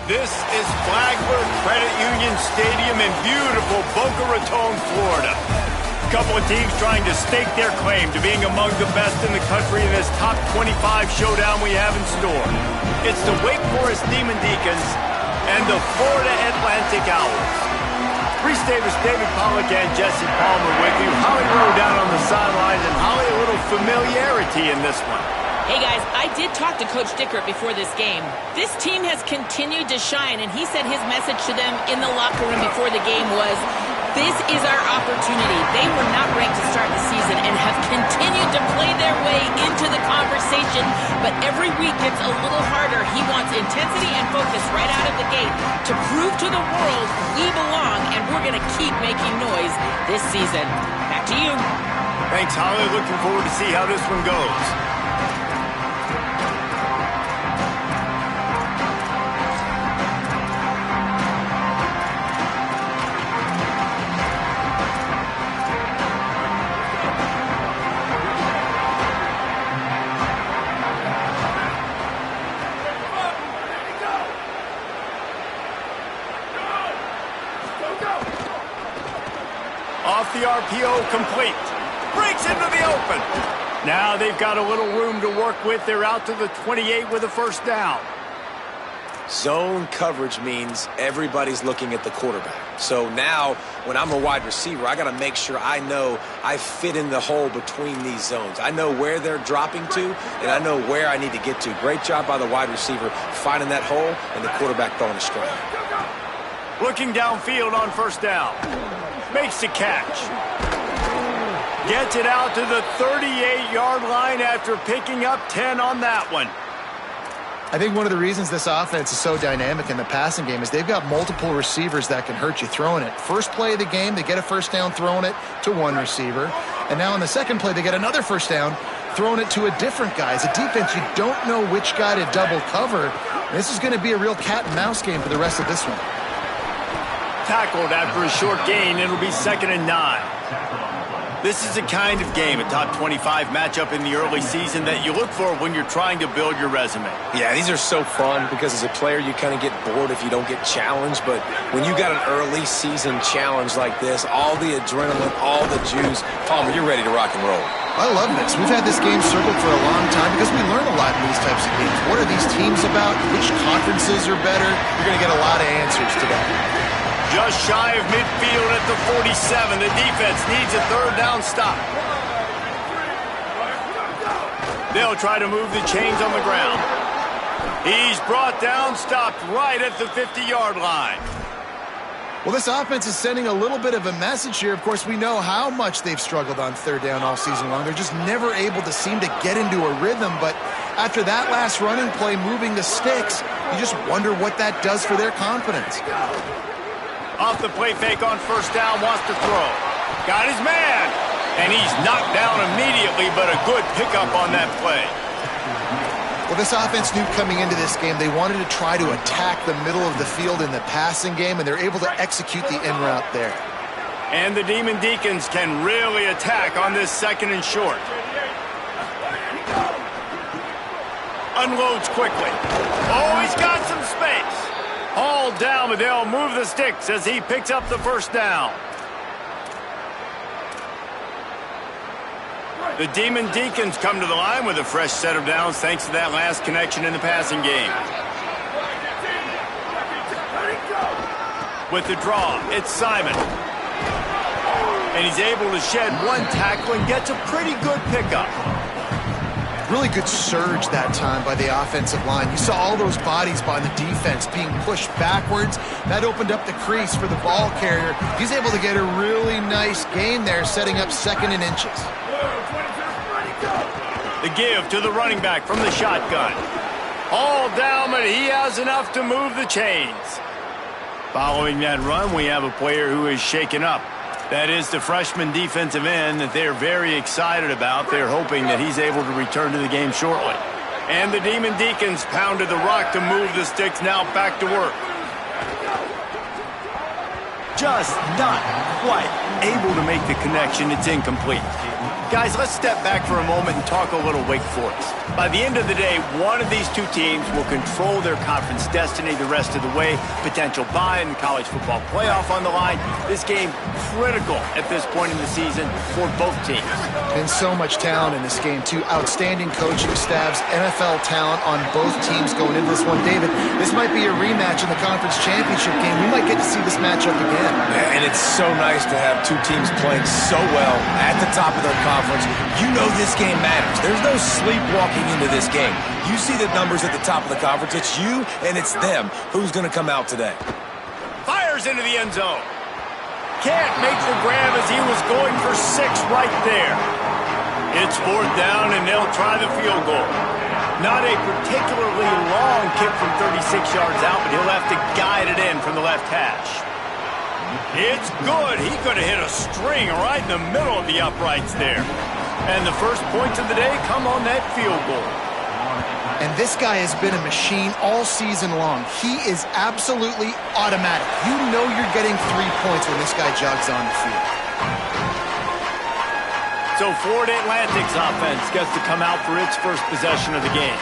This is Flagler Credit Union Stadium in beautiful Boca Raton, Florida. A couple of teams trying to stake their claim to being among the best in the country in this top 25 showdown we have in store. It's the Wake Forest Demon Deacons and the Florida Atlantic Owls. Reese Davis, David Pollack, and Jesse Palmer with you. Holly Rowe down on the sidelines, and Holly, a little familiarity in this one. Hey guys, I did talk to Coach Dickert before this game. This team has continued to shine, and he said his message to them in the locker room before the game was, this is our opportunity. They were not ranked to start the season and have continued to play their way into the conversation, but every week gets a little harder. He wants intensity and focus right out of the gate to prove to the world we belong, and we're going to keep making noise this season. Back to you. Thanks, Holly. Looking forward to see how this one goes. Off the RPO, complete. Breaks into the open. Now they've got a little room to work with. They're out to the 28 with a first down. Zone coverage means everybody's looking at the quarterback. So now, when I'm a wide receiver, I got to make sure I know I fit in the hole between these zones. I know where they're dropping to, and I know where I need to get to. Great job by the wide receiver finding that hole, and the quarterback throwing a strike. Looking downfield on first down. Makes the catch. Gets it out to the 38-yard line after picking up 10 on that one. I think one of the reasons this offense is so dynamic in the passing game is they've got multiple receivers that can hurt you throwing it. First play of the game, they get a first down throwing it to one receiver. And now in the second play, they get another first down throwing it to a different guy. As a defense, you don't know which guy to double cover. This is going to be a real cat and mouse game for the rest of this one. Tackled after a short gain. It'll be 2nd and 9. This is the kind of game, a top 25 matchup in the early season that you look for when you're trying to build your resume. Yeah, these are so fun because as a player, you kind of get bored if you don't get challenged. But when you got an early season challenge like this, all the adrenaline, all the juice, Palmer, you're ready to rock and roll. I love this. We've had this game circled for a long time because we learn a lot in these types of games. What are these teams about? Which conferences are better? You're going to get a lot of answers today. Just shy of midfield at the 47. The defense needs a third down stop. They'll try to move the chains on the ground. He's brought down, stopped right at the 50-yard line. Well, this offense is sending a little bit of a message here. Of course, we know how much they've struggled on third down all season long. They're just never able to seem to get into a rhythm. But after that last running play, moving the sticks, you just wonder what that does for their confidence. Off the play fake on first down, wants to throw. Got his man. And he's knocked down immediately, but a good pickup on that play. Well, this offense knew coming into this game they wanted to try to attack the middle of the field in the passing game, and they're able to execute the in route there. And the Demon Deacons can really attack on this 2nd and short. Unloads quickly. Oh, he's got some space. All down, but they'll move the sticks as he picks up the first down. The Demon Deacons come to the line with a fresh set of downs thanks to that last connection in the passing game. With the draw, it's Simon. And he's able to shed one tackle and gets a pretty good pickup. Really good surge that time by the offensive line. You saw all those bodies by the defense being pushed backwards. That opened up the crease for the ball carrier. He's able to get a really nice gain there, setting up 2nd and inches. The give to the running back from the shotgun. All down, but he has enough to move the chains. Following that run, we have a player who is shaken up. That is the freshman defensive end that they're very excited about. They're hoping that he's able to return to the game shortly. And the Demon Deacons pounded the rock to move the sticks, now back to work. Just not quite able to make the connection. It's incomplete. Guys, let's step back for a moment and talk a little Wake Forest. By the end of the day, one of these two teams will control their conference destiny the rest of the way. Potential bye in the college football playoff on the line. This game critical at this point in the season for both teams. Been so much talent in this game, too. Outstanding coaching staffs, NFL talent on both teams going into this one. David, this might be a rematch in the conference championship game. We might get to see this matchup again. Yeah, and it's so nice to have two teams playing so well at the top of their conference. You know this game matters. There's no sleepwalking into this game. You see the numbers at the top of the conference. It's you and it's them. Who's going to come out today? Fires into the end zone. Can't make the grab as he was going for 6 right there. It's 4th down, and they'll try the field goal. Not a particularly long kick from 36 yards out, but he'll have to guide it in from the left hash. It's good. He could have hit a string right in the middle of the uprights there. And the first points of the day come on that field goal. And this guy has been a machine all season long. He is absolutely automatic. You know you're getting 3 points when this guy jogs on the field. So Florida Atlantic's offense gets to come out for its first possession of the game.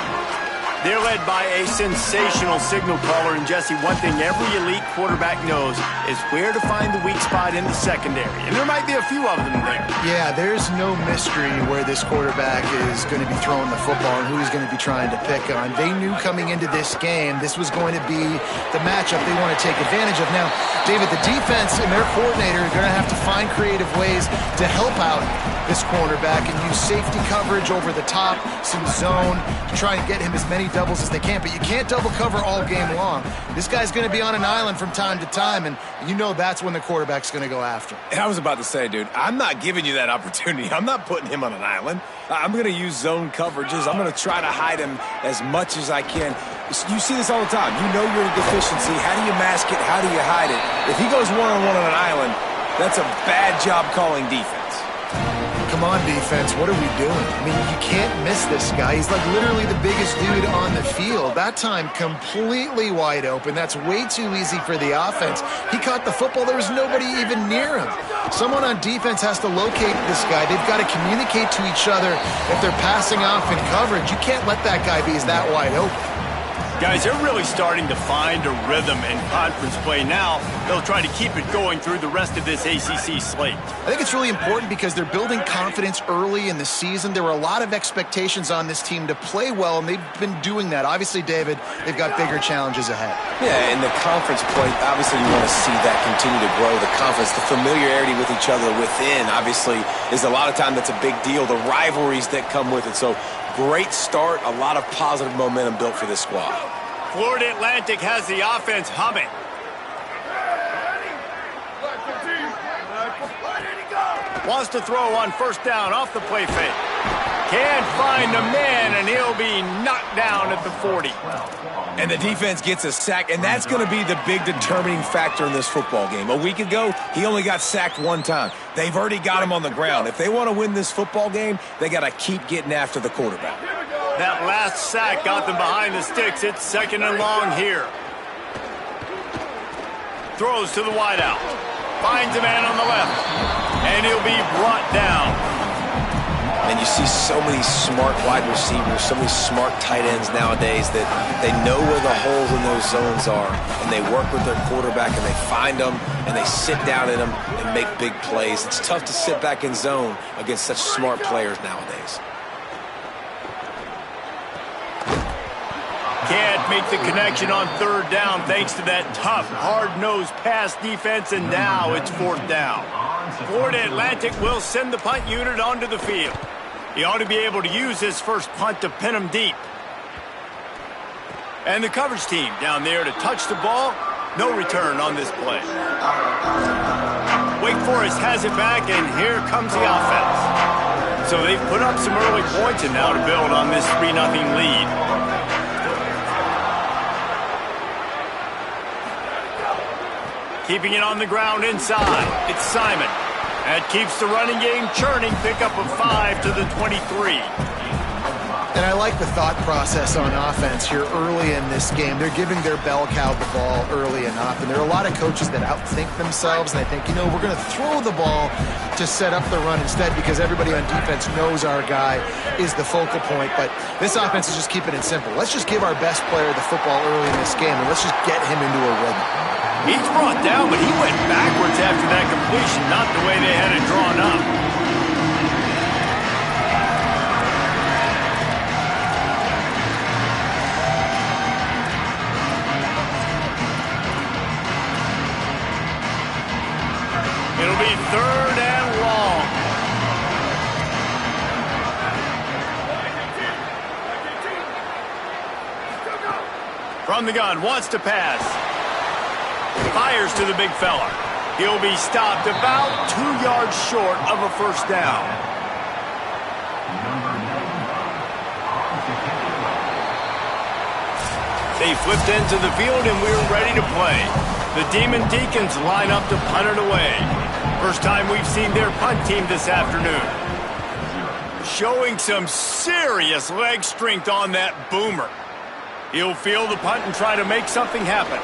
They're led by a sensational signal caller, and Jesse, one thing every elite quarterback knows is where to find the weak spot in the secondary, and there might be a few of them there. Yeah, there's no mystery where this quarterback is going to be throwing the football and who he's going to be trying to pick on. They knew coming into this game this was going to be the matchup they want to take advantage of. Now, David, the defense and their coordinator are going to have to find creative ways to help out this cornerback and use safety coverage over the top, some zone, to try and get him as many doubles as they can. But you can't double cover all game long. This guy's going to be on an island from time to time, and you know that's when the quarterback's going to go after him. And I was about to say, dude, I'm not giving you that opportunity. I'm not putting him on an island. I'm going to use zone coverages. I'm going to try to hide him as much as I can. You see this all the time. You know you're in a deficiency. How do you mask it? How do you hide it? If he goes one-on-one on an island, that's a bad job calling defense. Come on, defense, what are we doing? I mean, you can't miss this guy. He's like literally the biggest dude on the field. That time, completely wide open. That's way too easy for the offense. He caught the football. There was nobody even near him. Someone on defense has to locate this guy. They've got to communicate to each other if they're passing off in coverage. You can't let that guy be that wide open. Guys, they're really starting to find a rhythm in conference play now. They'll try to keep it going through the rest of this ACC slate. I think it's really important because they're building confidence early in the season. There were a lot of expectations on this team to play well, and they've been doing that. Obviously, David, they've got bigger challenges ahead. Yeah, in the conference play, obviously you want to see that continue to grow, the confidence, the familiarity with each other within, obviously, is a lot of time that's a big deal, the rivalries that come with it. So, great start, a lot of positive momentum built for this squad. Florida Atlantic has the offense humming. Wants to throw on 1st down off the play fake. Can't find a man, and he'll be knocked down at the 40. And the defense gets a sack, and that's going to be the big determining factor in this football game. A week ago, he only got sacked 1 time. They've already got him on the ground. If they want to win this football game, they got to keep getting after the quarterback. That last sack got them behind the sticks. It's 2nd and long here. Throws to the wideout. Finds a man on the left. And he'll be brought down. And you see so many smart wide receivers, so many smart tight ends nowadays that they know where the holes in those zones are, and they work with their quarterback, and they find them, and they sit down in them and make big plays. It's tough to sit back in zone against such smart players nowadays. Can't make the connection on 3rd down thanks to that tough, hard-nosed pass defense, and now it's 4th down. Florida Atlantic will send the punt unit onto the field. He ought to be able to use his first punt to pin him deep. And the coverage team down there to touch the ball. No return on this play. Wake Forest has it back, and here comes the offense. So they've put up some early points, and now to build on this 3-0 lead. Keeping it on the ground inside. It's Simon. That keeps the running game churning. Pickup of 5 to the 23. And I like the thought process on offense here early in this game. They're giving their bell cow the ball early enough, and there are a lot of coaches that outthink themselves, and they think, we're going to throw the ball to set up the run instead because everybody on defense knows our guy is the focal point. But this offense is just keeping it simple. Let's just give our best player the football early in this game, and let's just get him into a rhythm. He's brought down, but he went backwards after that completion, not the way they had it drawn up. It'll be 3rd and long. From the gun, wants to pass. Fires to the big fella. He'll be stopped about 2 yards short of a first down. They flipped into the field and we're ready to play. The Demon Deacons line up to punt it away. First time we've seen their punt team this afternoon. Showing some serious leg strength on that boomer. He'll field the punt and try to make something happen.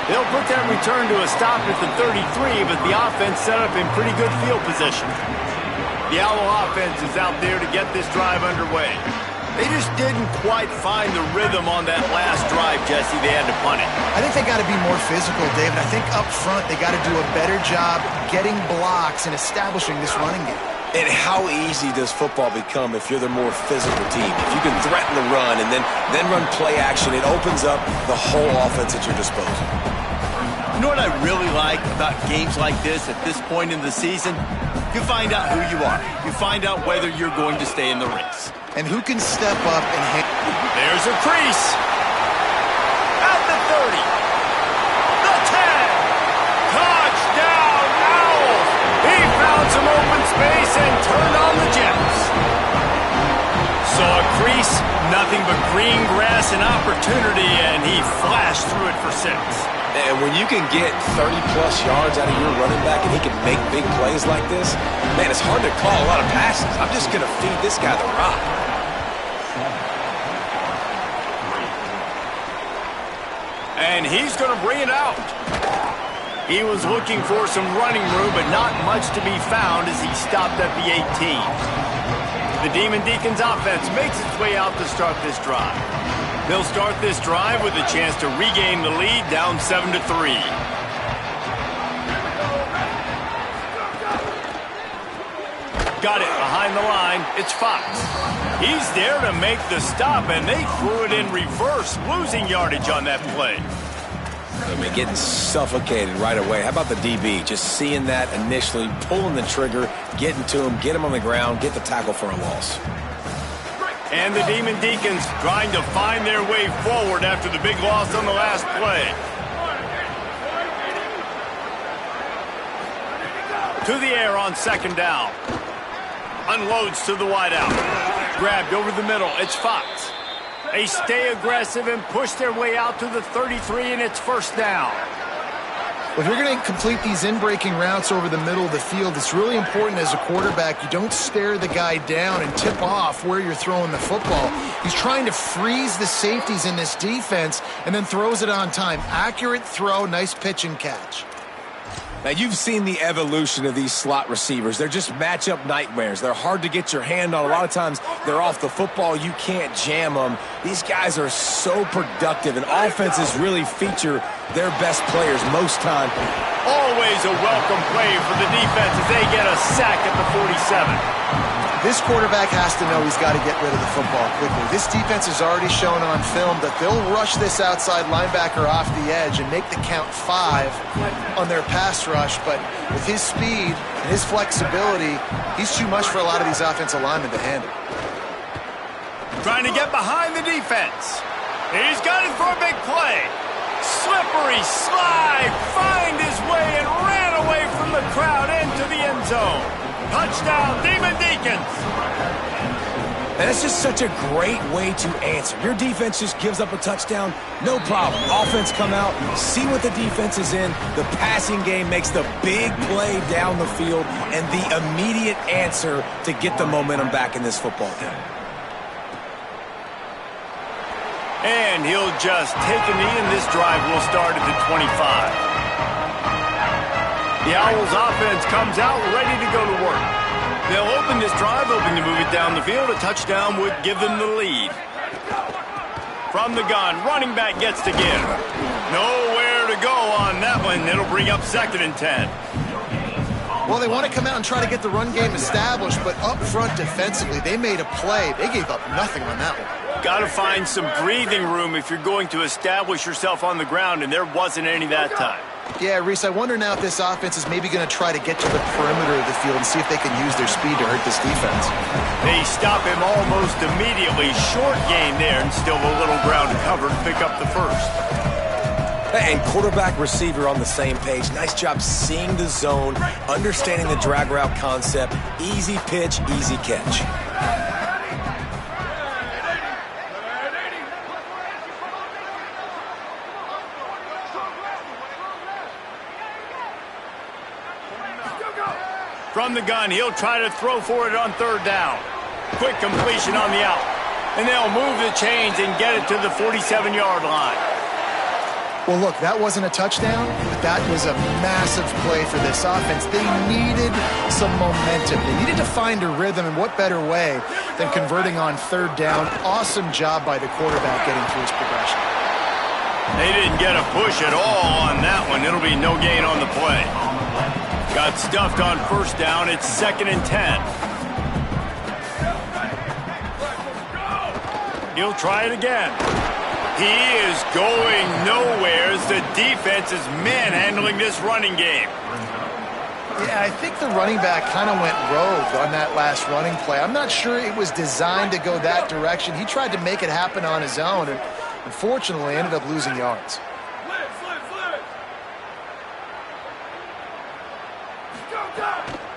They'll put that return to a stop at the 33, but the offense set up in pretty good field position. The Owl offense is out there to get this drive underway. They just didn't quite find the rhythm on that last drive, Jesse. They had to punt it. I think they got to be more physical, David. I think up front they got to do a better job getting blocks and establishing this running game. And how easy does football become if you're the more physical team? If you can threaten the run and then run play action, it opens up the whole offense at your disposal. You know what I really like about games like this at this point in the season? You find out who you are. You find out whether you're going to stay in the race. And who can step up and There's a crease. At the 30. The 10. Touchdown, Owls. He found some open space and turned on the Jets. Saw a crease, nothing but green grass and opportunity, and he flashed through it for 6. And when you can get 30-plus yards out of your running back and he can make big plays like this, man, it's hard to call a lot of passes. I'm just going to feed this guy the rock. And he's going to bring it out. He was looking for some running room, but not much to be found as he stopped at the 18. The Demon Deacons offense makes its way out to start this drive. They'll start this drive with a chance to regain the lead down 7-3. Got it behind the line. It's Fox. He's there to make the stop, and they threw it in reverse, losing yardage on that play. I mean, getting suffocated right away. How about the DB? Just seeing that initially, pulling the trigger, getting to him, get him on the ground, get the tackle for a loss. And the Demon Deacons trying to find their way forward after the big loss on the last play. To the air on 2nd down. Unloads to the wideout. Grabbed over the middle. It's Fox. They stay aggressive and push their way out to the 33, and it's 1st down. Well, if you're going to complete these in-breaking routes over the middle of the field, it's really important as a quarterback you don't stare the guy down and tip off where you're throwing the football. He's trying to freeze the safeties in this defense and then throws it on time. Accurate throw, nice pitch and catch. Now, you've seen the evolution of these slot receivers. They're just matchup nightmares. They're hard to get your hand on. A lot of times, they're off the football. You can't jam them. These guys are so productive, and offenses really feature their best players most time. Always a welcome play for the defense as they get a sack at the 47. This quarterback has to know he's got to get rid of the football quickly. This defense has already shown on film that they'll rush this outside linebacker off the edge and make the count 5 on their pass rush. But with his speed and his flexibility, he's too much for a lot of these offensive linemen to handle. Trying to get behind the defense. He's got it for a big play. Slippery slide, find his way and ran away from the crowd into the end zone. Touchdown, Demon Deacons. And it's just such a great way to answer. Your defense just gives up a touchdown, no problem. Offense come out, see what the defense is in. The passing game makes the big play down the field and the immediate answer to get the momentum back in this football game. And he'll just take a knee, and this drive will start at the 25. The Owls offense comes out ready to go to work. They'll open this drive, hoping to move it down the field. A touchdown would give them the lead. From the gun, running back gets to give. Nowhere to go on that one. It'll bring up 2nd and 10. Well, they want to come out and try to get the run game established, but up front defensively, they made a play. They gave up nothing on that one. Got to find some breathing room if you're going to establish yourself on the ground, and there wasn't any that time. Yeah, Reese, I wonder now if this offense is maybe going to try to get to the perimeter of the field and see if they can use their speed to hurt this defense. They stop him almost immediately. Short gain there, and still a little ground to cover to pick up the first. And quarterback, receiver on the same page. Nice job seeing the zone, understanding the drag route concept. Easy pitch, easy catch. From the gun, he'll try to throw for it on 3rd down. Quick completion on the out. And they'll move the chains and get it to the 47-yard line. Well, look, that wasn't a touchdown, but that was a massive play for this offense. They needed some momentum. They needed to find a rhythm, and what better way than converting on 3rd down. Awesome job by the quarterback getting through his progression. They didn't get a push at all on that one. It'll be no gain on the play. Got stuffed on 1st down. It's 2nd and 10. He'll try it again. He is going nowhere as the defense is manhandling this running game. Yeah, I think the running back kind of went rogue on that last running play. I'm not sure it was designed to go that direction. He tried to make it happen on his own and unfortunately ended up losing yards.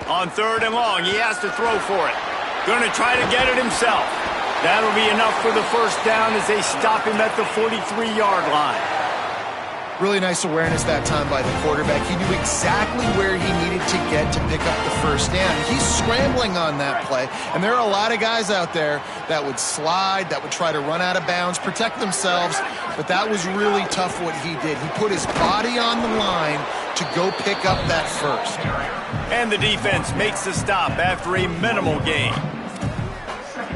On 3rd and long, he has to throw for it. Going to try to get it himself. That'll be enough for the 1st down as they stop him at the 43-yard line. Really nice awareness that time by the quarterback. He knew exactly where he needed to get to pick up the 1st down. He's scrambling on that play, and there are a lot of guys out there that would slide, that would try to run out of bounds, protect themselves, but that was really tough what he did. He put his body on the line to go pick up that 1st. And the defense makes the stop after a minimal gain.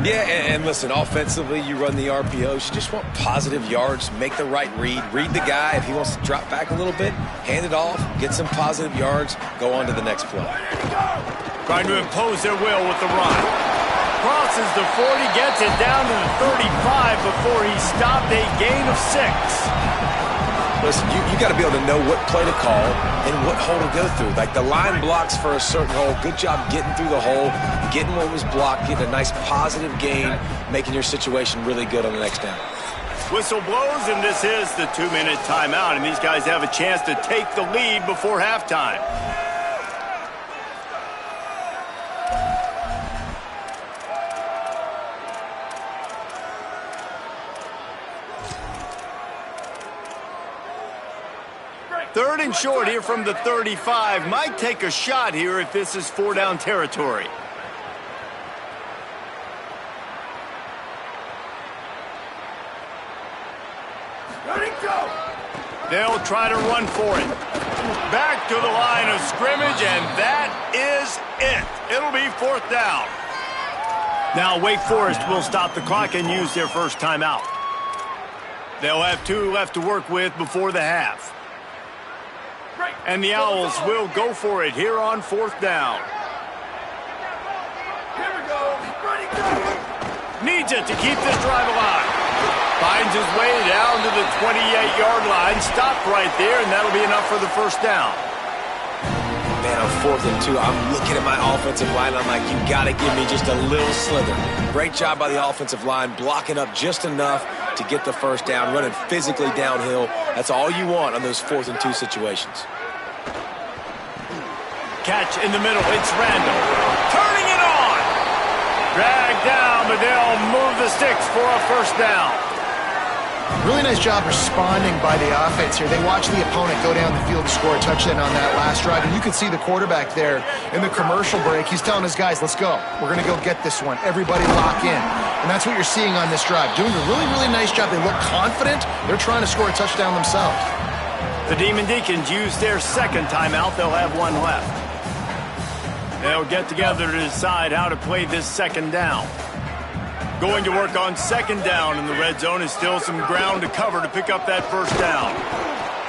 Yeah, and listen, offensively, you run the RPOs. You just want positive yards, make the right read the guy. If he wants to drop back a little bit, hand it off, get some positive yards, go on to the next play. Trying to impose their will with the run. Crosses the 40, gets it down to the 35 before he stopped, a gain of 6. Listen, you got to be able to know what play to call and what hole to go through. Like the line blocks for a certain hole. Good job getting through the hole, getting what was blocked, getting a nice positive gain, making your situation really good on the next down. Whistle blows, and this is the 2-minute timeout, and these guys have a chance to take the lead before halftime. Third and short here from the 35. Might take a shot here if this is 4-down territory. They'll try to run for it. Back to the line of scrimmage, and that is it. It'll be 4th down. Now Wake Forest will stop the clock and use their first timeout. They'll have 2 left to work with before the half. And the Owls will go for it here on 4th down. Here we go. Ready, go. Needs it to keep this drive alive. Finds his way down to the 28-yard line. Stopped right there, and that'll be enough for the 1st down. Man, on 4th and 2, I'm looking at my offensive line. I'm like, you got to give me just a little slither. Great job by the offensive line, blocking up just enough to get the 1st down, running physically downhill. That's all you want on those 4th and 2 situations. Catch in the middle. It's Randall. Turning it on. Dragged down, but they'll move the sticks for a 1st down. Really nice job responding by the offense here. They watched the opponent go down the field to score a touchdown on that last drive, and you could see the quarterback there in the commercial break. He's telling his guys, let's go. We're going to go get this one. Everybody lock in. And that's what you're seeing on this drive. Doing a really, really nice job. They look confident. They're trying to score a touchdown themselves. The Demon Deacons use their second timeout. They'll have one left. They'll get together to decide how to play this second down. Going to work on second down in the red zone is still some ground to cover to pick up that first down.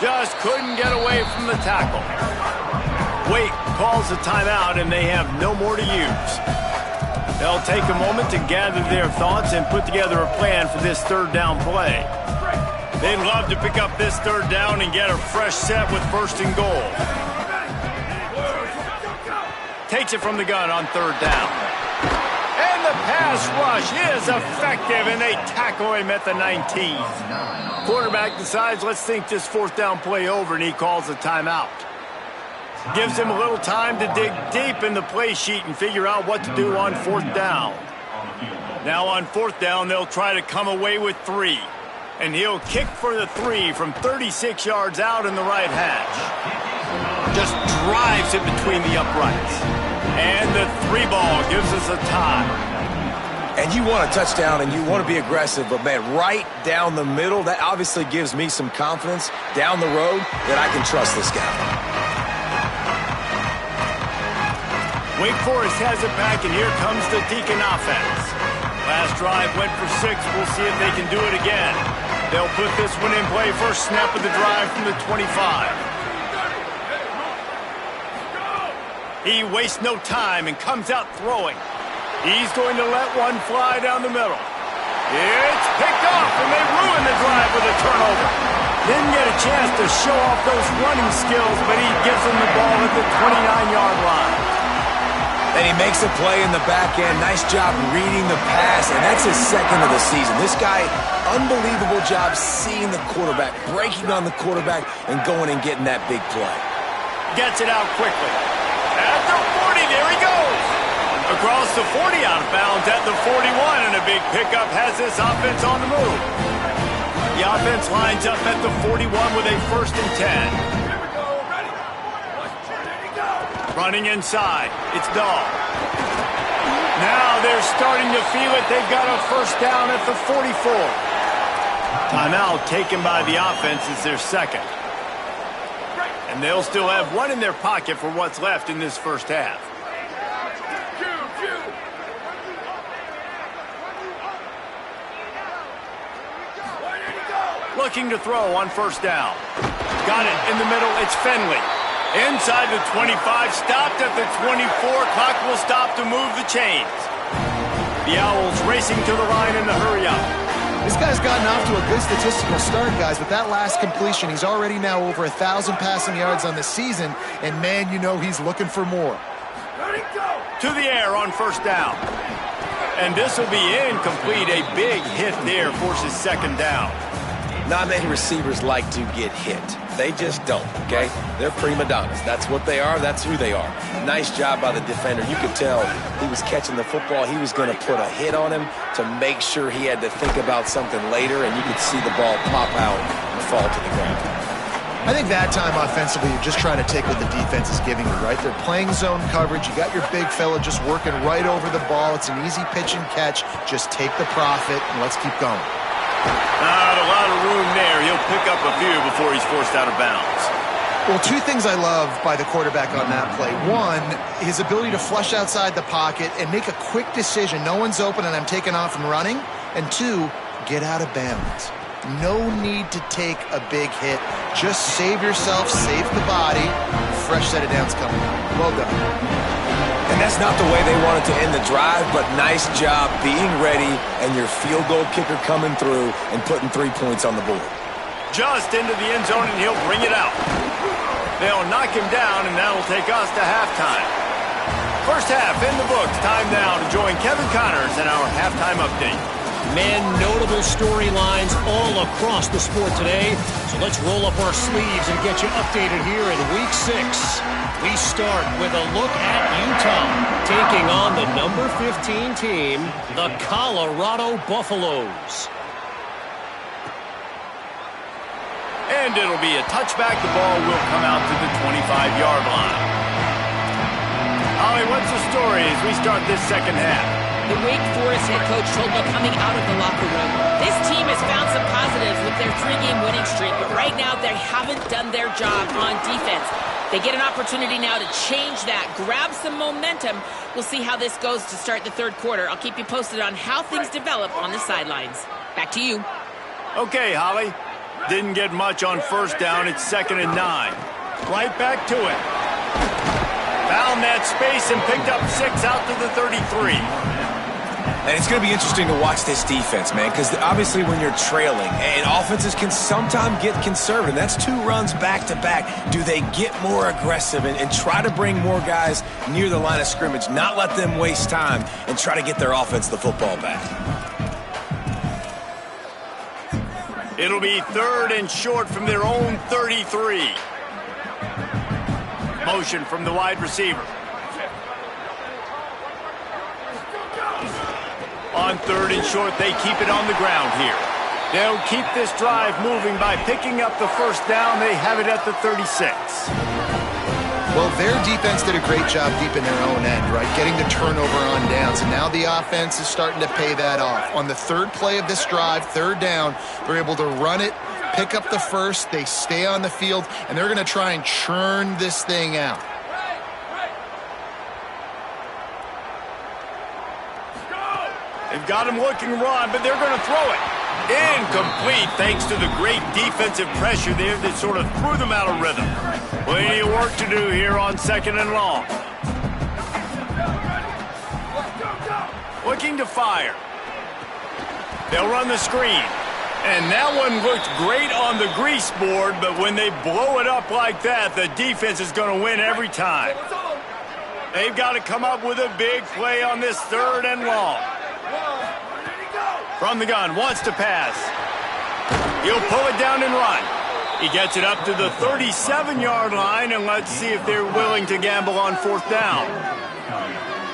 Just couldn't get away from the tackle. Wait calls the timeout, and they have no more to use. They'll take a moment to gather their thoughts and put together a plan for this third down play. They'd love to pick up this third down and get a fresh set with first and goal. Takes it from the gun on third down. And the pass rush is effective, and they tackle him at the 19. Quarterback decides, let's think this fourth down play over, and he calls a timeout. Gives him a little time to dig deep in the play sheet and figure out what to do on fourth down. Now on fourth down, they'll try to come away with 3. And he'll kick for the 3 from 36 yards out in the right hash. Just drives it between the uprights. And the 3 ball gives us a tie. And you want a touchdown and you want to be aggressive, but man, right down the middle, that obviously gives me some confidence down the road that I can trust this guy. Wake Forest has it back, and here comes the Deacon offense. Last drive went for 6. We'll see if they can do it again. They'll put this one in play. First snap of the drive from the 25. He wastes no time and comes out throwing. He's going to let one fly down the middle. It's picked off, and they ruin the drive with a turnover. Didn't get a chance to show off those running skills, but he gives them the ball at the 29-yard line. And he makes a play in the back end. Nice job reading the pass, and that's his second of the season. This guy, unbelievable job seeing the quarterback, breaking on the quarterback, and going and getting that big play. Gets it out quickly. At the 40, there he goes. Across the 40, out of bounds at the 41, and a big pickup has this offense on the move. The offense lines up at the 41 with a 1st and 10. Running inside. It's Dahl. Now they're starting to feel it. They've got a first down at the 44. Timeout taken by the offense is their second. And they'll still have one in their pocket for what's left in this first half. Looking to throw on first down. Got it in the middle. It's Finley. Inside the 25, stopped at the 24. Clock will stop to move the chains. The Owls racing to the line in the hurry-up. This guy's gotten off to a good statistical start, guys. With that last completion, he's already now over 1,000 passing yards on the season, and man, you know he's looking for more. To the air on first down. And this will be incomplete. A big hit there forces second down. Not many receivers like to get hit. They just don't, okay? They're prima donnas. That's what they are. That's who they are. Nice job by the defender. You could tell he was catching the football. He was going to put a hit on him to make sure he had to think about something later, and you could see the ball pop out and fall to the ground. I think that time offensively, you're just trying to take what the defense is giving you, right? They're playing zone coverage. You got your big fella just working right over the ball. It's an easy pitch and catch. Just take the profit, and let's keep going. Not a lot of room there. He'll pick up a few before he's forced out of bounds. Well, 2 things I love by the quarterback on that play. 1, his ability to flush outside the pocket and make a quick decision. No one's open and I'm taking off and running. And 2, get out of bounds. No need to take a big hit. Just save yourself, save the body. Fresh set of downs coming. Well done. And that's not the way they wanted to end the drive, but nice job being ready and your field goal kicker coming through and putting 3 points on the board. Just into the end zone, and he'll bring it out. They'll knock him down, and that'll take us to halftime. First half in the books. Time now to join Kevin Connors in our halftime update. Man, notable storylines all across the sport today. So let's roll up our sleeves and get you updated here in Week 6. We start with a look at Utah taking on the number 15 team, the Colorado Buffaloes. And it'll be a touchback. The ball will come out to the 25-yard line. Holly, what's the story as we start this second half? The Wake Forest head coach told me coming out of the locker room, this team has found some positives with their 3-game winning streak, but right now they haven't done their job on defense. They get an opportunity now to change that, grab some momentum. We'll see how this goes to start the third quarter. I'll keep you posted on how things develop on the sidelines. Back to you. Okay, Holly. Didn't get much on first down. It's 2nd and 9. Right back to it. Found that space and picked up 6 out to the 33. And it's going to be interesting to watch this defense, man, because obviously when you're trailing, and offenses can sometimes get conservative. That's 2 runs back-to-back. Do they get more aggressive and try to bring more guys near the line of scrimmage, not let them waste time, and try to get their offense the football back? It'll be 3rd and short from their own 33. Motion from the wide receiver. On 3rd and short, they keep it on the ground here. They'll keep this drive moving by picking up the first down. They have it at the 36. Well, their defense did a great job deep in their own end, right? Getting the turnover on downs, and now the offense is starting to pay that off. On the 3rd play of this drive, 3rd down, they're able to run it, pick up the first, they stay on the field, and they're going to try and churn this thing out. They've got him looking run, but they're going to throw it. Incomplete thanks to the great defensive pressure there that sort of threw them out of rhythm. Plenty of work to do here on 2nd and long. Looking to fire. They'll run the screen. And that one looked great on the grease board, but when they blow it up like that, the defense is going to win every time. They've got to come up with a big play on this 3rd and long. From the gun, wants to pass. He'll pull it down and run. He gets it up to the 37-yard line, and let's see if they're willing to gamble on 4th down.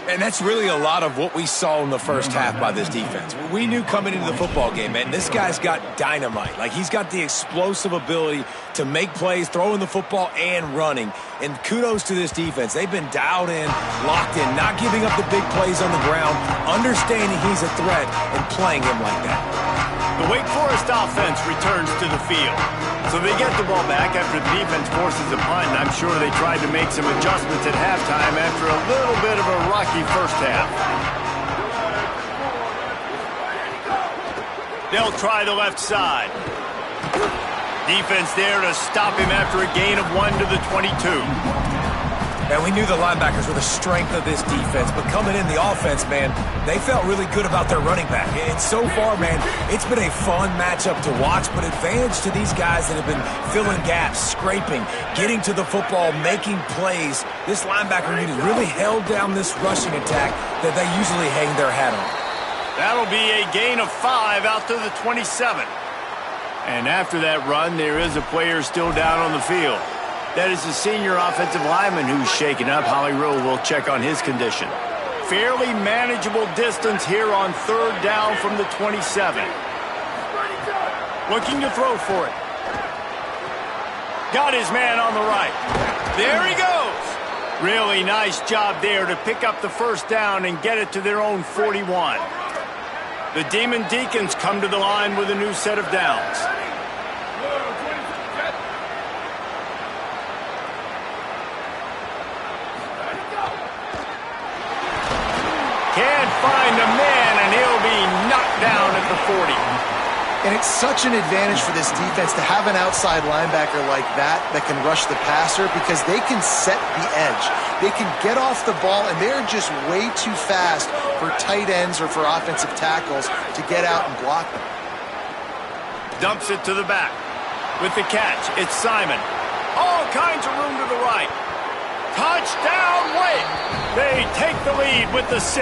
And that's really a lot of what we saw in the first half by this defense. We knew coming into the football game, man, this guy's got dynamite. Like, he's got the explosive ability to make plays, throwing the football and running. And kudos to this defense. They've been dialed in, locked in, not giving up the big plays on the ground, understanding he's a threat, and playing him like that. The Wake Forest offense returns to the field. So they get the ball back after the defense forces a punt, and I'm sure they tried to make some adjustments at halftime after a little bit of a rocky first half. They'll try the left side. Defense there to stop him after a gain of 1 to the 22. And we knew the linebackers were the strength of this defense, but coming in the offense, man, they felt really good about their running back. And so far, man, it's been a fun matchup to watch, but advantage to these guys that have been filling gaps, scraping, getting to the football, making plays. This linebacker unit really held down this rushing attack that they usually hang their hat on. That'll be a gain of 5 out to the 27. And after that run, there is a player still down on the field. That is the senior offensive lineman who's shaken up. Holly Rule will check on his condition. Fairly manageable distance here on 3rd down from the 27. Looking to throw for it. Got his man on the right. There he goes. Really nice job there to pick up the first down and get it to their own 41. The Demon Deacons come to the line with a new set of downs. Can't find a man, and he'll be knocked down at the 40. And it's such an advantage for this defense to have an outside linebacker like that can rush the passer, because they can set the edge. They can get off the ball, and they're just way too fast for tight ends or for offensive tackles to get out and block them. Dumps it to the back. With the catch, it's Simon. All kinds of room to the right. Touchdown, Wake! They take the lead with the 6.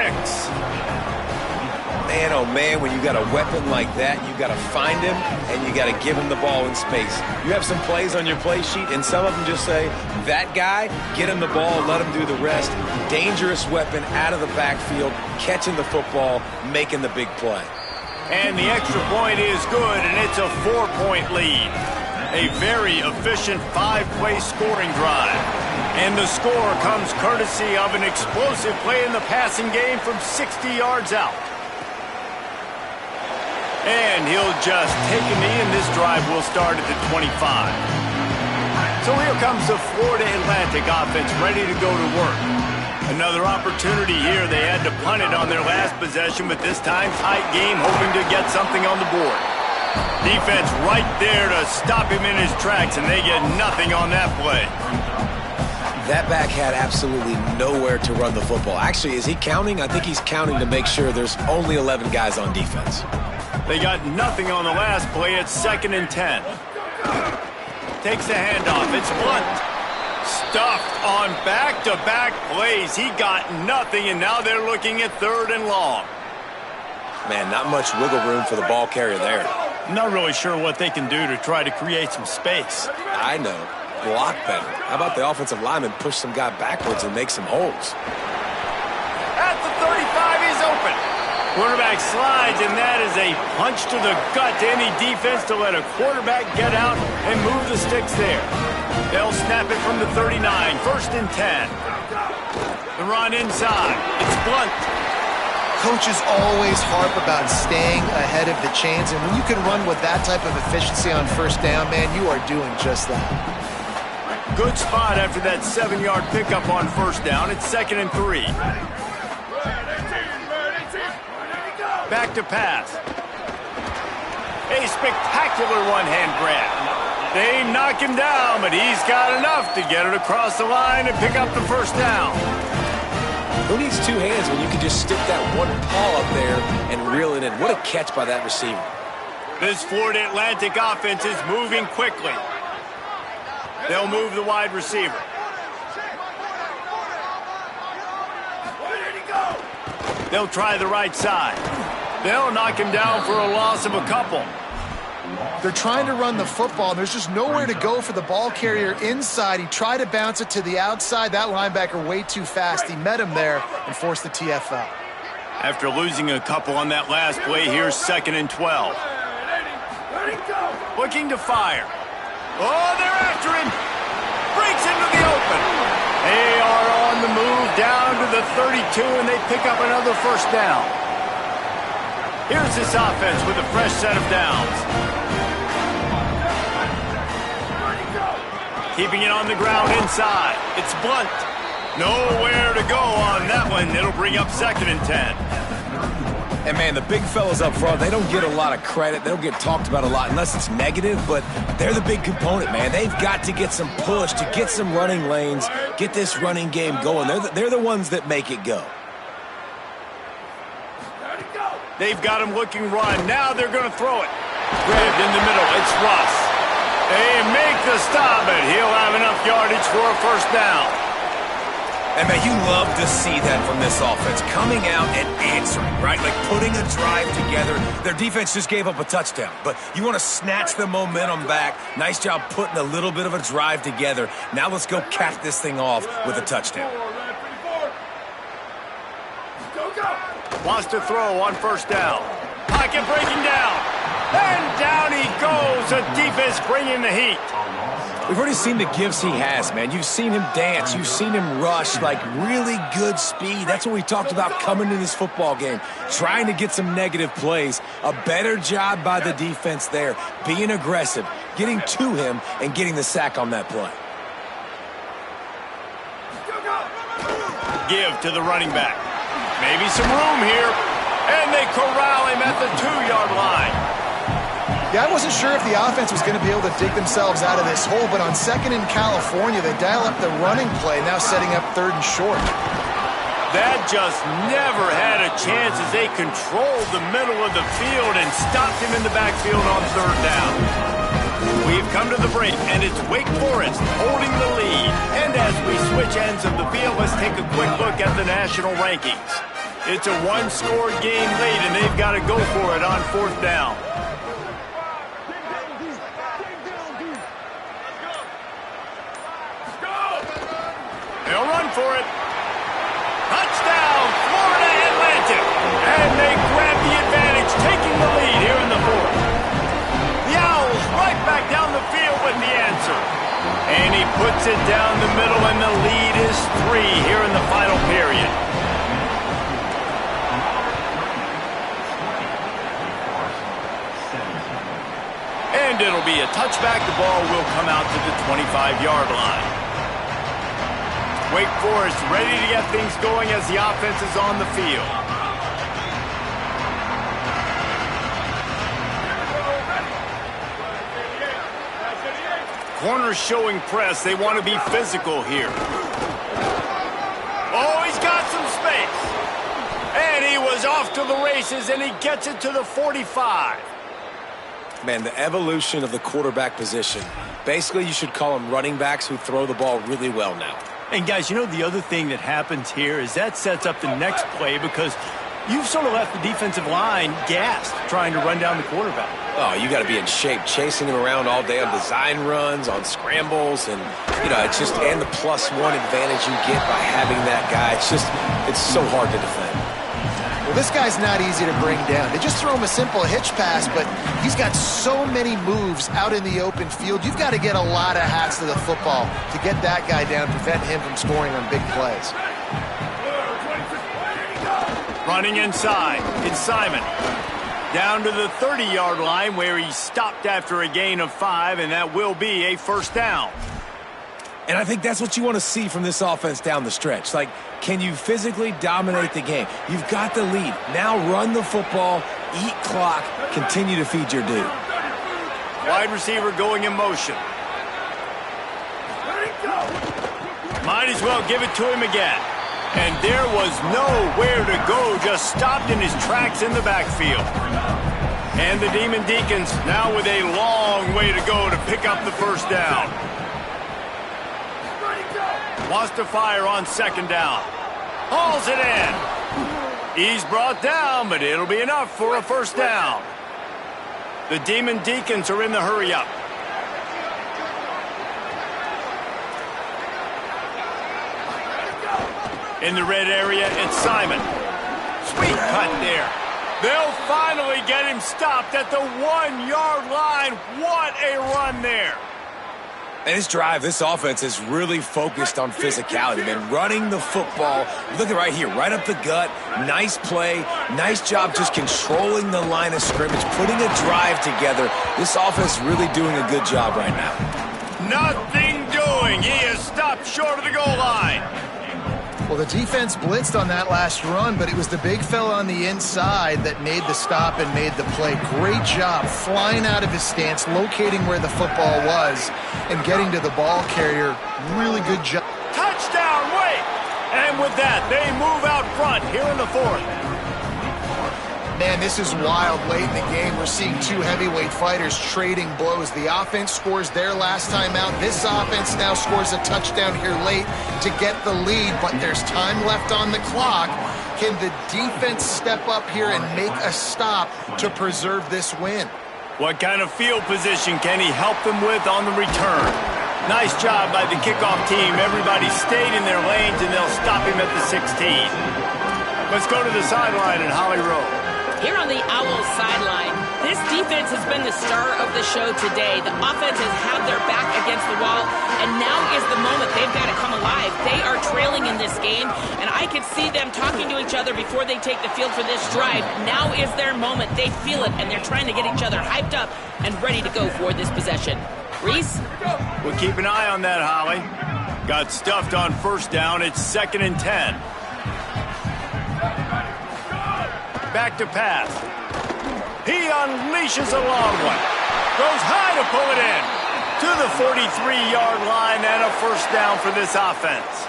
Man, oh man, when you got a weapon like that, you got to find him and you got to give him the ball in space. You have some plays on your play sheet, and some of them just say, that guy, get him the ball, let him do the rest. Dangerous weapon out of the backfield, catching the football, making the big play. And the extra point is good, and it's a 4-point lead. A very efficient 5-play scoring drive. And the score comes courtesy of an explosive play in the passing game from 60 yards out. And he'll just take a knee, and this drive will start at the 25. So here comes the Florida Atlantic offense ready to go to work. Another opportunity here. They had to punt it on their last possession, but this time tight game, hoping to get something on the board. Defense right there to stop him in his tracks, and they get nothing on that play. That back had absolutely nowhere to run the football. Actually, is he counting? I think he's counting to make sure there's only 11 guys on defense. They got nothing on the last play. It's 2nd and 10. Takes the handoff. It's Blunt. Stuffed on back-to-back plays. He got nothing, and now they're looking at 3rd and long. Man, not much wiggle room for the ball carrier there. I'm not really sure what they can do to try to create some space. I know. Block better. How about the offensive lineman push some guy backwards and make some holes? At the 35, he's open. Quarterback slides, and that is a punch to the gut to any defense to let a quarterback get out and move the sticks there. They'll snap it from the 39, 1st and 10. The run inside. It's Blunt. Coaches always harp about staying ahead of the chains, and when you can run with that type of efficiency on 1st down, man, you are doing just that. Good spot after that 7-yard pickup on 1st down. It's 2nd and 3. Back to pass. A spectacular one-hand grab. They knock him down, but he's got enough to get it across the line and pick up the 1st down. Who needs 2 hands when you can just stick that one paw up there and reel it in? What a catch by that receiver. This Florida Atlantic offense is moving quickly. They'll move the wide receiver. They'll try the right side. They'll knock him down for a loss of a couple. They're trying to run the football, and there's just nowhere to go for the ball carrier inside. He tried to bounce it to the outside. That linebacker way too fast. He met him there and forced the TFL. After losing a couple on that last play, here's 2nd and 12. Looking to fire. Oh, they're after him. Breaks into the open. They are on the move down to the 32, and they pick up another 1st down. Here's this offense with a fresh set of downs. Keeping it on the ground inside. It's Blunt. Nowhere to go on that one. It'll bring up 2nd and 10. And, man, the big fellas up front, they don't get a lot of credit. They don't get talked about a lot unless it's negative, but they're the big component, man. They've got to get some push, to get some running lanes, get this running game going. They're the ones that make it go. They've got him looking run. Now they're going to throw it. Grabbed in the middle. It's Russ. They make the stop, but he'll have enough yardage for a 1st down. And, man, you love to see that from this offense. Coming out and answering, right? Like putting a drive together. Their defense just gave up a touchdown, but you want to snatch the momentum back. Nice job putting a little bit of a drive together. Now let's go cap this thing off with a touchdown. Wants to throw on 1st down. Pocket breaking down. And down he goes. The defense bringing the heat. We've already seen the gifts he has, man. You've seen him dance. You've seen him rush, like really good speed. That's what we talked about coming to this football game. Trying to get some negative plays. A better job by the defense there. Being aggressive, getting to him, and getting the sack on that play. Give to the running back. Maybe some room here. And they corral him at the 2-yard line. Yeah, I wasn't sure if the offense was going to be able to dig themselves out of this hole, but on 2nd in California, they dial up the running play, now setting up 3rd and short. That just never had a chance as they controlled the middle of the field and stopped him in the backfield on 3rd down. We've come to the break, and it's Wake Forest holding the lead. And as we switch ends of the field, let's take a quick look at the national rankings. It's a 1-score game late, and they've got to go for it on 4th down. They'll run for it. Touchdown, Florida Atlantic. And they grab the advantage, taking the lead here in the 4th. The Owls right back down the field with the answer. And he puts it down the middle, and the lead is 3 here in the final period. And it'll be a touchback. The ball will come out to the 25-yard line. Wake Forest ready to get things going as the offense is on the field. Corners showing press. They want to be physical here. Oh, he's got some space. And he was off to the races, and he gets it to the 45. Man, the evolution of the quarterback position. Basically, you should call them running backs who throw the ball really well now. And guys, you know the other thing that happens here is that sets up the next play because you've sort of left the defensive line gassed trying to run down the quarterback. Oh, you got to be in shape, chasing him around all day on design runs, on scrambles, and, you know, it's just, and the +1 advantage you get by having that guy. It's so hard to defend. Well, this guy's not easy to bring down. They just throw him a simple hitch pass, but he's got so many moves out in the open field. You've got to get a lot of hats to the football to get that guy down, prevent him from scoring on big plays. Running inside, it's Simon. Down to the 30-yard line where he stopped after a gain of 5, and that will be a first down. And I think that's what you want to see from this offense down the stretch. Like, can you physically dominate the game? You've got the lead. Now run the football, eat clock, continue to feed your dude. Wide receiver going in motion. Might as well give it to him again. And there was nowhere to go, just stopped in his tracks in the backfield. And the Demon Deacons now with a long way to go to pick up the first down. Wants to fire on second down. Hauls it in. He's brought down, but it'll be enough for a first down. The Demon Deacons are in the hurry-up. In the red area, it's Simon. Sweet cut there. They'll finally get him stopped at the 1-yard line. What a run there. And this drive, this offense is really focused on physicality, man. Running the football. Look at right here, right up the gut. Nice play. Nice job just controlling the line of scrimmage, putting a drive together. This offense really doing a good job right now. Nothing doing. He is stopped short of the goal line. Well, the defense blitzed on that last run, but it was the big fella on the inside that made the stop and made the play. Great job flying out of his stance, locating where the football was, and getting to the ball carrier. Really good job. Touchdown, wait! And with that, they move out front here in the fourth. Man, this is wild late in the game. We're seeing two heavyweight fighters trading blows. The offense scores their last time out. This offense now scores a touchdown here late to get the lead, but there's time left on the clock. Can the defense step up here and make a stop to preserve this win? What kind of field position can he help them with on the return? Nice job by the kickoff team. Everybody stayed in their lanes, and they'll stop him at the 16. Let's go to the sideline in Holly Rowe. Here on the Owls sideline, this defense has been the star of the show today. The offense has had their back against the wall, and now is the moment they've got to come alive. They are trailing in this game, and I could see them talking to each other before they take the field for this drive. Now is their moment. They feel it, and they're trying to get each other hyped up and ready to go for this possession. Reese? We'll keep an eye on that, Holly. Got stuffed on first down. It's 2nd and 10. Back to pass. He unleashes a long one. Goes high to pull it in. To the 43-yard line and a first down for this offense.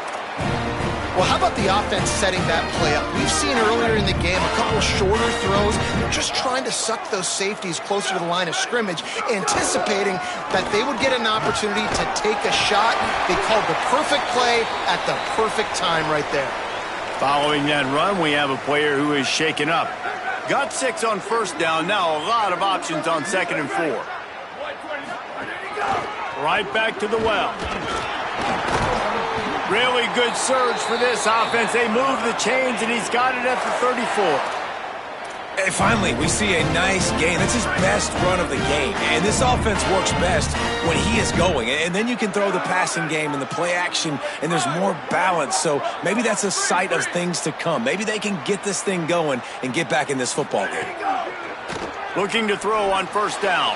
Well, how about the offense setting that play up? We've seen earlier in the game a couple shorter throws. They're just trying to suck those safeties closer to the line of scrimmage, anticipating that they would get an opportunity to take a shot. They called the perfect play at the perfect time right there. Following that run, we have a player who is shaken up. Got 6 on first down. Now a lot of options on 2nd and 4. Right back to the well. Really good surge for this offense. They move the chains, and he's got it at the 34. And finally, we see a nice gain. That's his best run of the game. And this offense works best when he is going. And then you can throw the passing game and the play action, and there's more balance. So maybe that's a sight of things to come. Maybe they can get this thing going and get back in this football game. Looking to throw on first down.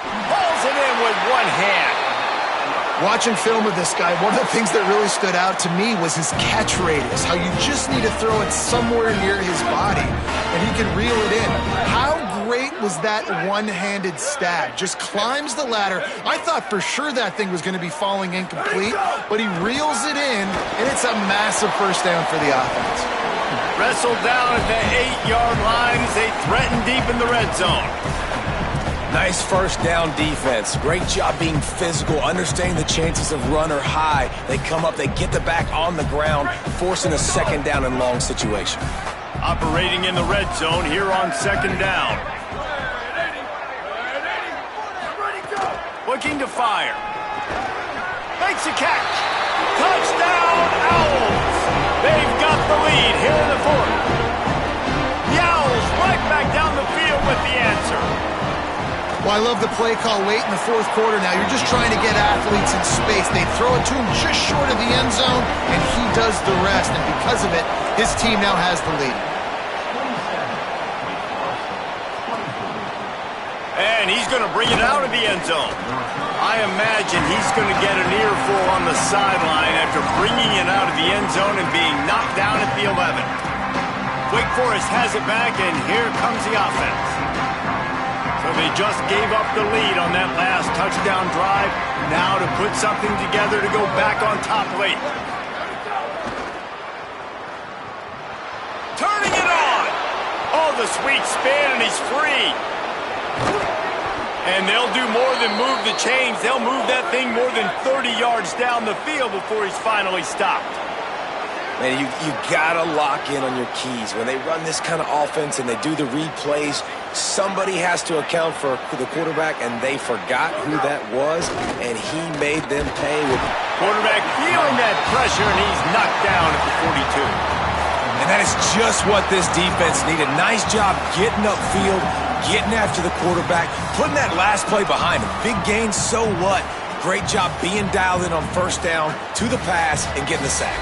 Pulls it in with one hand. Watching film of this guy, one of the things that really stood out to me was his catch radius, how you just need to throw it somewhere near his body, and he can reel it in. How great was that one-handed stab? Just climbs the ladder. I thought for sure that thing was going to be falling incomplete, but he reels it in, and it's a massive first down for the offense. Wrestled down at the 8-yard line as they threaten deep in the red zone. Nice first down defense. Great job being physical, understanding the chances of run or high. They come up, they get the back on the ground, forcing a second down and long situation. Operating in the red zone here on second down. Looking to fire. Makes a catch. Touchdown, Owls. They've got the lead here in the fourth. The Owls right back down the field with the answer. Well, I love the play call late in the fourth quarter now. You're just trying to get athletes in space. They throw it to him just short of the end zone, and he does the rest. And because of it, his team now has the lead. And he's going to bring it out of the end zone. I imagine he's going to get an earful on the sideline after bringing it out of the end zone and being knocked down at the 11. Wake Forest has it back, and here comes the offense. So they just gave up the lead on that last touchdown drive. Now to put something together to go back on top late. Turning it on. Oh, the sweet spin, and he's free. And they'll do more than move the chains. They'll move that thing more than 30 yards down the field before he's finally stopped. Man, you gotta lock in on your keys. When they run this kind of offense and they do the replays, somebody has to account for the quarterback, and they forgot who that was, and he made them pay. With quarterback feeling that pressure, and he's knocked down at the 42. And that is just what this defense needed. Nice job getting upfield, getting after the quarterback, putting that last play behind him. Big gain, so what? Great job being dialed in on first down to the pass and getting the sack.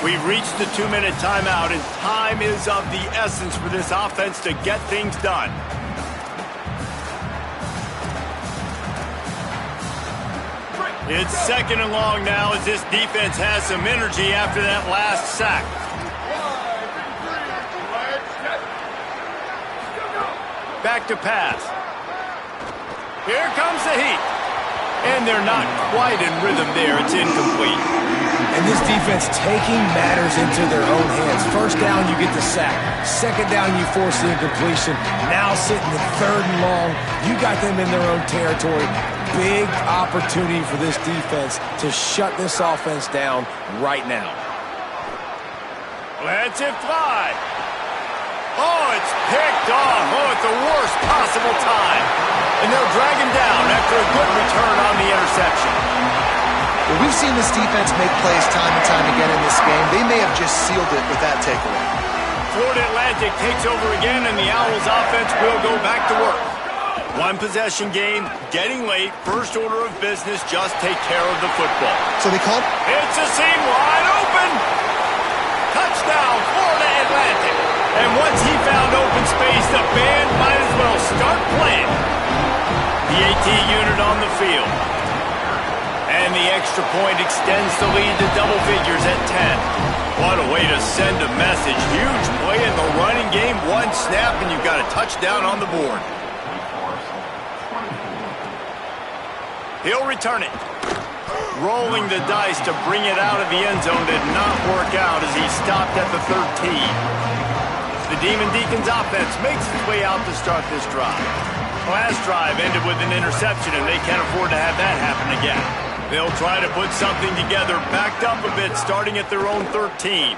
We've reached the 2-minute timeout, and time is of the essence for this offense to get things done. It's second and long now as this defense has some energy after that last sack. Back to pass. Here comes the heat. And they're not quite in rhythm there. It's incomplete. And this defense taking matters into their own hands. First down, you get the sack. Second down, you force the incompletion. Now sitting at third and long, you got them in their own territory. Big opportunity for this defense to shut this offense down right now. Lets it fly. Oh, it's picked off. Oh, at the worst possible time. And they'll drag him down after a good return on the interception. Well, we've seen this defense make plays time and time again in this game. They may have just sealed it with that takeaway. Florida Atlantic takes over again, and the Owls offense will go back to work. One possession game, getting late, first order of business, just take care of the football. So they called? It's a seam wide open. Touchdown, Florida Atlantic. And once he found open space, the band might as well start playing. The AT unit on the field. And the extra point extends the lead to double figures at 10. What a way to send a message. Huge play in the running game. One snap, and you've got a touchdown on the board. He'll return it. Rolling the dice to bring it out of the end zone did not work out as he stopped at the 13. The Demon Deacons offense makes its way out to start this drive. Last drive ended with an interception, and they can't afford to have that happen again. They'll try to put something together, backed up a bit, starting at their own 13.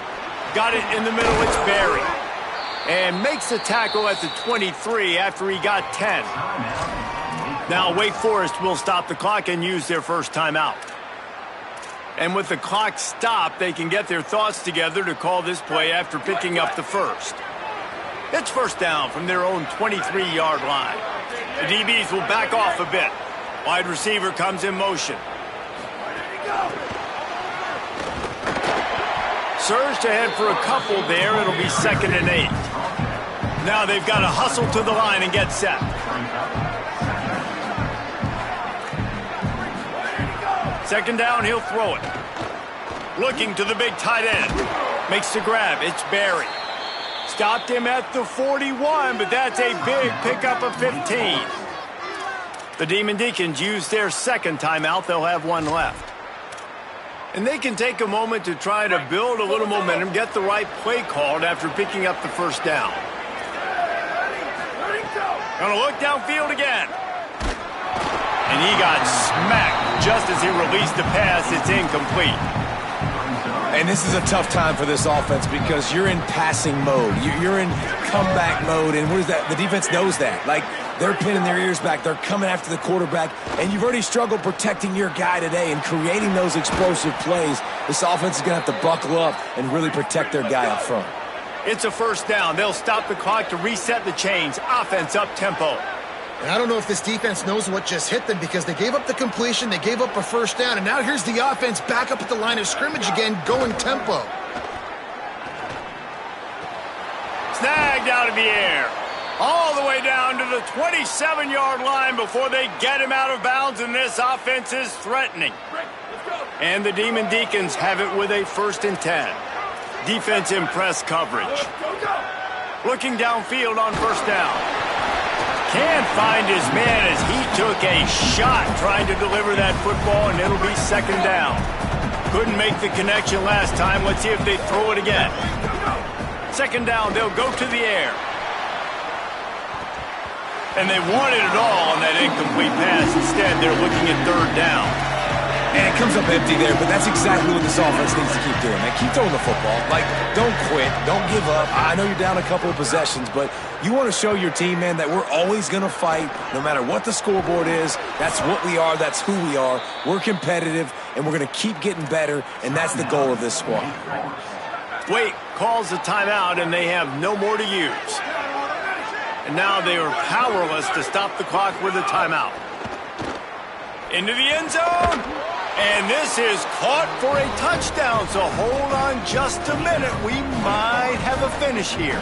Got it in the middle, it's Barry. And makes the tackle at the 23 after he got 10. Now Wake Forest will stop the clock and use their first timeout. And with the clock stopped, they can get their thoughts together to call this play after picking up the first. It's first down from their own 23-yard line. The DBs will back off a bit. Wide receiver comes in motion. Surge to head for a couple there. It'll be 2nd and 8. Now they've got to hustle to the line and get set. Second down, he'll throw it. Looking to the big tight end. Makes the grab. It's Barry. Stopped him at the 41, but that's a big pickup of 15. The Demon Deacons use their second timeout. They'll have one left. And they can take a moment to try to build a little momentum, get the right play called after picking up the first down. Gonna look downfield again. And he got smacked just as he released the pass. It's incomplete. And this is a tough time for this offense because you're in passing mode. You're in comeback mode. And what is that? The defense knows that. Like, they're pinning their ears back. They're coming after the quarterback. And you've already struggled protecting your guy today and creating those explosive plays. This offense is going to have to buckle up and really protect their guy up front. It's a first down. They'll stop the clock to reset the chains. Offense up tempo. And I don't know if this defense knows what just hit them because they gave up the completion, they gave up a first down, and now here's the offense back up at the line of scrimmage again, going tempo. Snagged out of the air. All the way down to the 27-yard line before they get him out of bounds, and this offense is threatening. And the Demon Deacons have it with a 1st and 10. Defense in press coverage. Looking downfield on first down. Can't find his man as he took a shot trying to deliver that football, and it'll be 2nd down. Couldn't make the connection last time. Let's see if they throw it again. 2nd down, they'll go to the air. And they wanted it all on that incomplete pass. Instead, they're looking at 3rd down. And it comes up empty there, but that's exactly what this offense needs to keep doing, man. Keep throwing the football. Like, don't quit. Don't give up. I know you're down a couple of possessions, but you want to show your team, man, that we're always going to fight no matter what the scoreboard is. That's what we are. That's who we are. We're competitive, and we're going to keep getting better, and that's the goal of this squad. Wait calls the timeout, and they have no more to use. And now they are powerless to stop the clock with a timeout. Into the end zone. And this is caught for a touchdown, so hold on just a minute. We might have a finish here.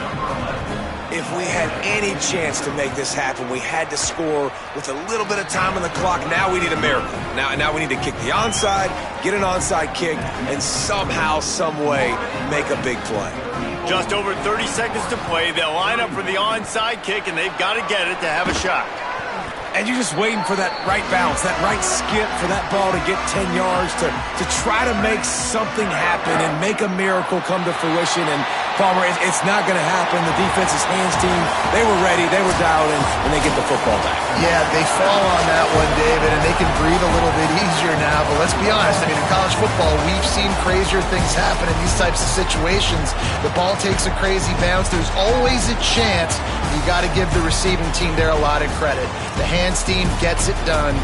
If we had any chance to make this happen, we had to score with a little bit of time on the clock. Now we need a miracle. Now we need to kick the onside, get an onside kick, and somehow, some way, make a big play. Just over 30 seconds to play. They'll line up for the onside kick, and they've got to get it to have a shot. And you're just waiting for that right bounce, that right skip for that ball to get 10 yards to try to make something happen and make a miracle come to fruition. And, Palmer, it's not going to happen. The defense's hands team, they were ready, they were dialed in, and they get the football back. Yeah, they fall on that one, David, and they can breathe a little bit easier now. But let's be honest, I mean, in college football, we've seen crazier things happen in these types of situations. The ball takes a crazy bounce. There's always a chance. You got to give the receiving team there a lot of credit. The hands team gets it done.